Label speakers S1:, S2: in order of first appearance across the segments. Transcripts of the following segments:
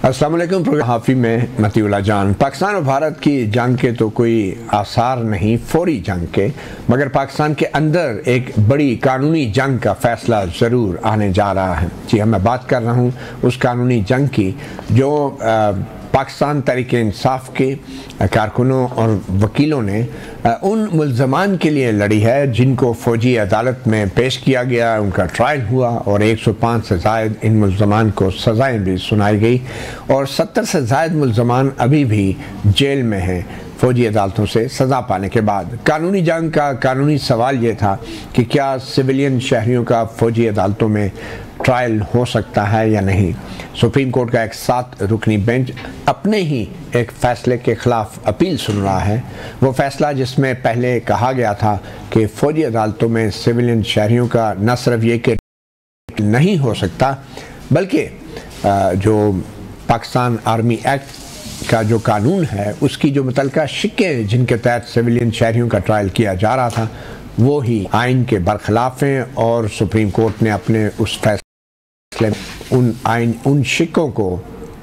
S1: अस्सलाम वालेकुम। प्रोग्राम हाफी में मतीउल्लाह जान। पाकिस्तान और भारत की जंग के तो कोई आसार नहीं, फौरी जंग के, मगर पाकिस्तान के अंदर एक बड़ी कानूनी जंग का फैसला ज़रूर आने जा रहा है। जी हाँ, मैं बात कर रहा हूँ उस कानूनी जंग की जो पाकिस्तान तहरीक इंसाफ के कारकुनों और वकीलों ने उन मुल्ज़मान के लिए लड़ी है जिनको फ़ौजी अदालत में पेश किया गया, उनका ट्रायल हुआ और 105 से ज़ायद इन मुल्ज़मान को सज़ाएँ भी सुनाई गई और 70 से ज़ायद मुल्ज़मान अभी भी जेल में हैं फ़ौजी अदालतों से सज़ा पाने के बाद। कानूनी जंग का कानूनी सवाल ये था कि क्या सिविलियन शहरियों का फ़ौजी अदालतों में ट्रायल हो सकता है या नहीं। सुप्रीम कोर्ट का एक 7 रुकनी बेंच अपने ही एक फ़ैसले के ख़िलाफ़ अपील सुन रहा है। वो फ़ैसला जिसमें पहले कहा गया था कि फ़ौजी अदालतों में सिविलियन शहरियों का न सिर्फ ये कि नहीं हो सकता, बल्कि जो पाकिस्तान आर्मी एक्ट का जो कानून है उसकी जो मुतल्लिका शिक्के जिनके तहत सिविलियन शहरियों का ट्रायल किया जा रहा था वो ही आइन के बरखिलाफ़ हैं और सुप्रीम कोर्ट ने अपने उस फैसले उन शिक्कों को,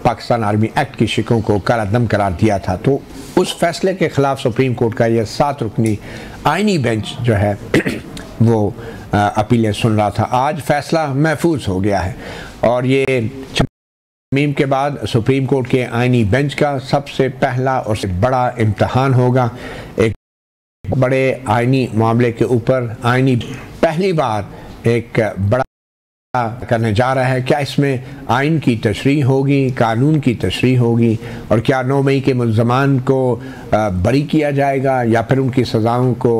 S1: पाकिस्तान आर्मी एक्ट की शिक्कों को कलादम करार दिया था। तो उस फैसले के ख़िलाफ़ सुप्रीम कोर्ट का यह 7 रुकनी आइनी बेंच जो है वो अपीलें सुन रहा था। आज फैसला महफूज हो गया है और ये मीम के बाद सुप्रीम कोर्ट के आइनी बेंच का सबसे पहला और बड़ा इम्तहान होगा। एक बड़े आइनी मामले के ऊपर आइनी पहली बार एक बड़ा करने जा रहा है। क्या इसमें आइन की तशरीह होगी, कानून की तशरीह होगी और क्या 9 मई के मुल्ज़मान को बरी किया जाएगा या फिर उनकी सज़ाओं को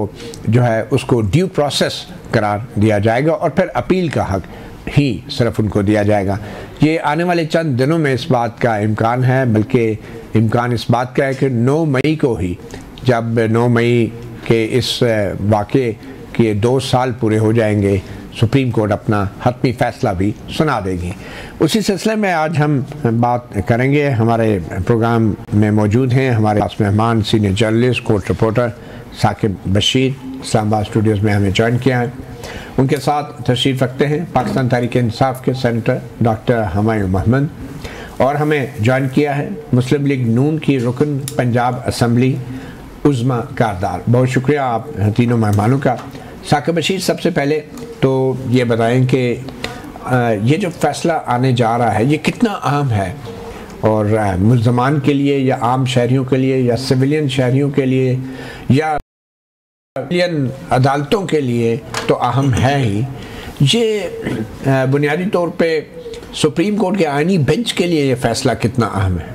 S1: जो है उसको ड्यू प्रोसेस करार दिया जाएगा और फिर अपील का हक ही सिर्फ उनको दिया जाएगा। ये आने वाले चंद दिनों में इस बात का इम्कान है, बल्कि इम्कान इस बात का है कि 9 मई को ही, जब 9 मई के इस वाक़े के 2 साल पूरे हो जाएंगे, सुप्रीम कोर्ट अपना हतमी फ़ैसला भी सुना देगी। उसी सिलसिले में आज हम बात करेंगे। हमारे प्रोग्राम में मौजूद हैं हमारे पास मेहमान, senior journalist, court reporter Saqib Bashir, Islamabad studios में हमें ज्वाइन किया है। उनके साथ तशरीफ़ रखते हैं पाकिस्तान तहरीक इंसाफ के सेनेटर डॉक्टर हुमायूं महमूद और हमें ज्वाइन किया है मुस्लिम लीग नून की रुकन पंजाब असम्बली उज़्मा कारदार। बहुत शुक्रिया आप तीनों मेहमानों का। साकिब बशीर, सबसे पहले तो ये बताएं कि ये जो फ़ैसला आने जा रहा है ये कितना अहम है और मुल्ज़मान के लिए या आम शहरियों के लिए या सिविलियन शहरियों के लिए या सिविलियन अदालतों के लिए तो अहम है ही। ये बुनियादी तौर पे सुप्रीम कोर्ट के आइनी बेंच के लिए ये फ़ैसला कितना अहम है?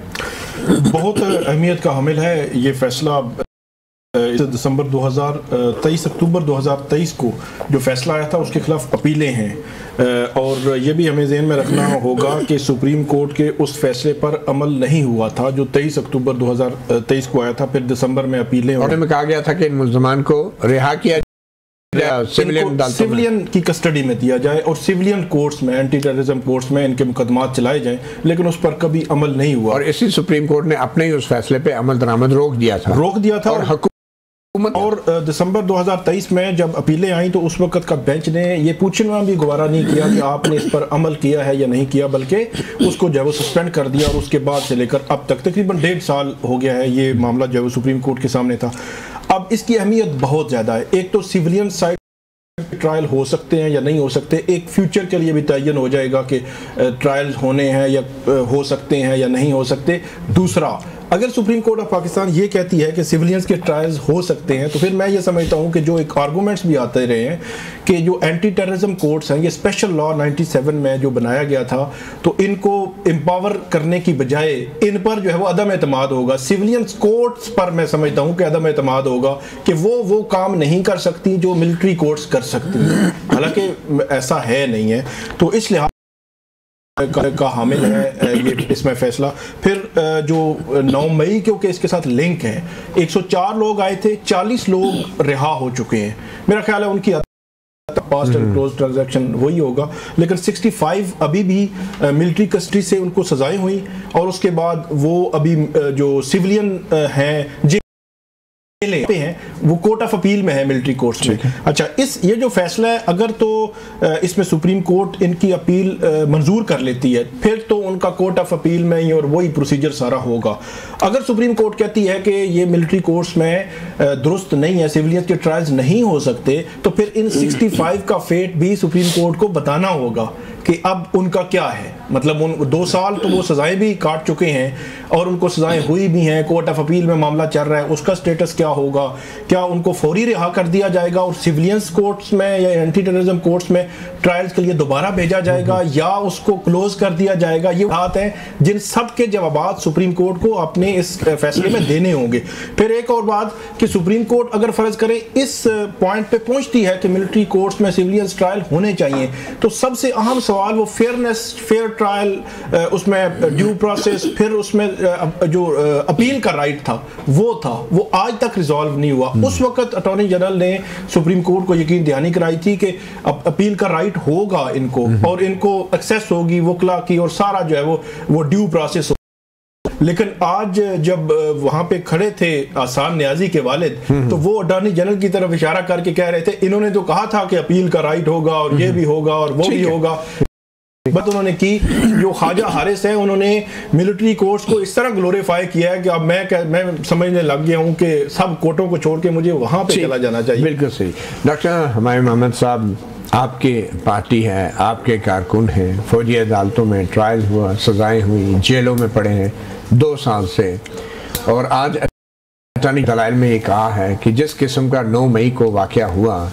S2: बहुत अहमियत का हामिल है ये फ़ैसला। दिसंबर 2023 अक्टूबर 2023 को जो फैसला आया था उसके खिलाफ अपीलें हैं और ये भी हमें ज़हन में रखना होगा कि सुप्रीम कोर्ट के उस फैसले पर अमल नहीं हुआ था जो 23 अक्टूबर 2023 को आया था। फिर दिसंबर में अपीलें और में
S1: कहा गया था कि इन मुल्ज़मान को रिहा किया,
S2: सिविलियन की कस्टडी में दिया जाए और सिविलियन कोर्ट्स में, एंटी टेररिज्म कोर्ट्स में इनके मुकदमात चलाए जाएं, लेकिन उस पर कभी अमल नहीं हुआ
S1: और इसी सुप्रीम कोर्ट ने अपने ही उस फैसले पे अमल दरामद रोक दिया था
S2: और दिसंबर 2023 में जब अपीलें आई तो उस वक्त का बेंच ने ये पूछना भी गवारा नहीं किया कि आपने इस पर अमल किया है या नहीं किया, बल्कि उसको जो है वो सस्पेंड कर दिया और उसके बाद से लेकर अब तक तकरीबन 1.5 साल हो गया है ये मामला जो है वो सुप्रीम कोर्ट के सामने था। अब इसकी अहमियत बहुत ज़्यादा है। एक तो सिविलियन साइड ट्रायल हो सकते हैं या नहीं हो सकते, एक फ्यूचर के लिए भी तयन हो जाएगा कि ट्रायल होने हैं या हो सकते हैं या नहीं हो सकते। दूसरा, अगर सुप्रीम कोर्ट ऑफ पाकिस्तान ये कहती है कि सिविलियंस के ट्रायल्स हो सकते हैं तो फिर मैं ये समझता हूँ कि जो एक आर्गूमेंट्स भी आते रहे हैं कि जो एंटी टेररिज्म कोर्ट्स हैं, ये स्पेशल लॉ 97 में जो बनाया गया था, तो इनको एम्पावर करने की बजाय इन पर जो है वो अदम एतमाद होगा। सिविलियंस कोर्ट्स पर मैं समझता हूँ कि अदम एतमाद होगा कि वो काम नहीं कर सकती जो मिलिट्री कोर्ट्स कर सकती हैं, हालांकि ऐसा है नहीं है। तो इस लिहाज का हामिल है ये इसमें फैसला। फिर जो 9 मई क्योंकि इसके साथ लिंक है, 104 लोग आए थे, 40 लोग रिहा हो चुके हैं। मेरा ख्याल है उनकी पास्ट एंड क्लोज ट्रांजैक्शन वही होगा, लेकिन 65 अभी भी मिलिट्री कस्टडी से उनको सजाएं हुई और उसके बाद वो अभी जो सिविलियन हैं पे हैं वो कोर्ट ऑफ अपील में है, मिलिट्री कोर्ट्स में। अच्छा, ये जो फैसला है अगर तो इसमें सुप्रीम कोर्ट इनकी अपील मंजूर कर लेती है, फिर तो उनका कोर्ट ऑफ अपील में ही और वही प्रोसीजर सारा होगा। अगर सुप्रीम कोर्ट कहती है कि ये मिलिट्री कोर्ट्स में दुरुस्त नहीं है, सिविलियंस के ट्रायल्स नहीं हो सकते, तो फिर इन 65 का फेट भी सुप्रीम कोर्ट को बताना होगा कि अब उनका क्या है। मतलब उन 2 साल तो वो सजाएं भी काट चुके हैं और उनको सजाएं हुई भी हैं, कोर्ट ऑफ अपील में मामला चल रहा है, उसका स्टेटस क्या होगा? क्या उनको फौरी रिहा कर दिया जाएगा और सिविलियंस कोर्ट्स में या एंटी टेररिज्म कोर्ट्स में ट्रायल्स के लिए दोबारा भेजा जाएगा या उसको क्लोज कर दिया जाएगा? ये बात है जिन सब के जवाब सुप्रीम कोर्ट को अपने इस फैसले में देने होंगे। फिर एक और बात कि सुप्रीम कोर्ट अगर फर्ज करे इस पॉइंट पे पहुंचती है कि मिलिट्री कोर्ट्स में सिविलियंस ट्रायल होने चाहिए, तो सबसे अहम सवाल वो फेयरनेस, फेयर ट्रायल, उसमें ड्यू प्रोसेस, फिर उसमें जो अपील का राइट था वो आज तक रिजॉल्व नहीं हुआ। उस वक्त अटॉर्नी जनरल ने सुप्रीम कोर्ट को यकीन दहानी कराई थी कि अपील का राइट होगा इनको और इनको एक्सेस होगी वकला की और सारा जो है वो ड्यू प्रोसेस। लेकिन आज जब वहां पे खड़े थे आसान न्याजी के वालिद, तो वो अटॉर्नी जनरल की तरफ इशारा करके कह रहे थे इन्होंने तो कहा था कि अपील का राइट होगा और ये भी होगा और वो भी होगा। बात उन्होंने की, जो ख्वाजा हारिस है उन्होंने मिलिट्री कोर्ट्स को इस तरह ग्लोरीफाई किया है कि अब मैं समझने लग गया हूं कि सब कोर्टों को छोड़ के मुझे वहां पे चला जाना चाहिए।
S1: बिल्कुल सही। डॉक्टर हुमायूं मोहम्मद साहब, आपके पार्टी है, आपके कारकुन हैं, फौजी अदालतों में ट्रायल हुआ, सजाएं हुई, जेलों में पड़े हैं 2 साल से, और आज अटॉर्नी दलाइल में ये कहा है कि जिस किस्म का 9 मई को वाक़या हुआ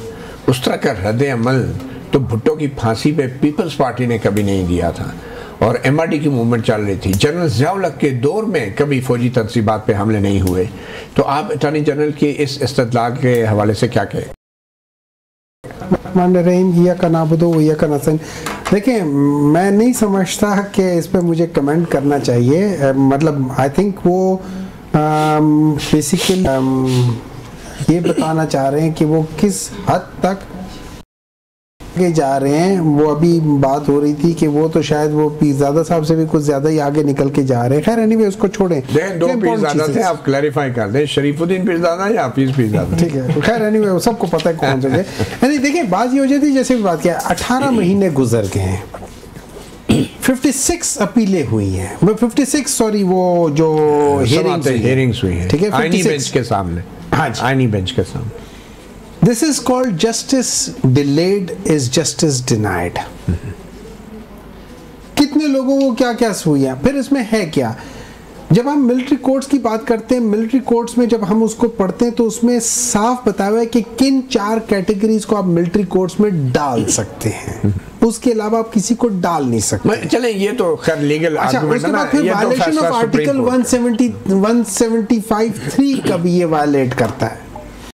S1: उस तरह का रद्द अमल तो भुट्टो की फांसी पे पीपल्स पार्टी ने कभी नहीं दिया था और MRD की मूवमेंट चल रही थी। जनरल ज़िया-उल-हक के दौर में कभी फौजी तनसीबात पे हमले नहीं हुए। तो आप अटॉर्नी जनरल के इस इस्तदलाल के हवाले से क्या कहें?
S3: देखिए, मैं नहीं समझता कि इस पर मुझे कमेंट करना चाहिए। मतलब आई थिंक वो बेसिकली ये बताना चाह रहे हैं कि वो किस हद तक जा रहे हैं। वो अभी बात हो रही थी कि वो तो शायद वो पीरजादा साहब से भी कुछ ज्यादा ही आगे निकल के जा रहे हैं। खैर एनीवे उसको छोड़ें।
S1: 2 पीरजादा थे, आप क्लैरिफाई कर दें, शरीफुद्दीन पीरजादा या हाफिज पीरजादा?
S3: ठीक है, खैर एनीवे सबको पता है कौन से। यानी देखिए, बात ये हो जाती है जैसे भी बात किया, 18 महीने गुजर गए हैं, 56 अपीलें हुई हैं। 56 सॉरी, वो जो
S1: हियरिंग्स हुई हैं, ठीक है, आईनी बेंच के सामने। हाँ, आईनी बेंच के सामने।
S3: This is called justice delayed is justice denied। कितने लोगों को क्या क्या हुई है। फिर इसमें है क्या, जब हम मिलिट्री कोर्ट्स की बात करते हैं, मिलिट्री कोर्ट्स में जब हम उसको पढ़ते हैं तो उसमें साफ बताया हुआ है कि किन 4 कैटेगरीज को आप मिलिट्री कोर्ट्स में डाल सकते हैं, उसके अलावा आप किसी को डाल नहीं सकते।
S1: चलें, ये तो खैर लीगल आर्गुमेंट है ना। ये
S3: वायलेशन ऑफ आर्टिकल 175(3) का भी ये वायलेट करता है।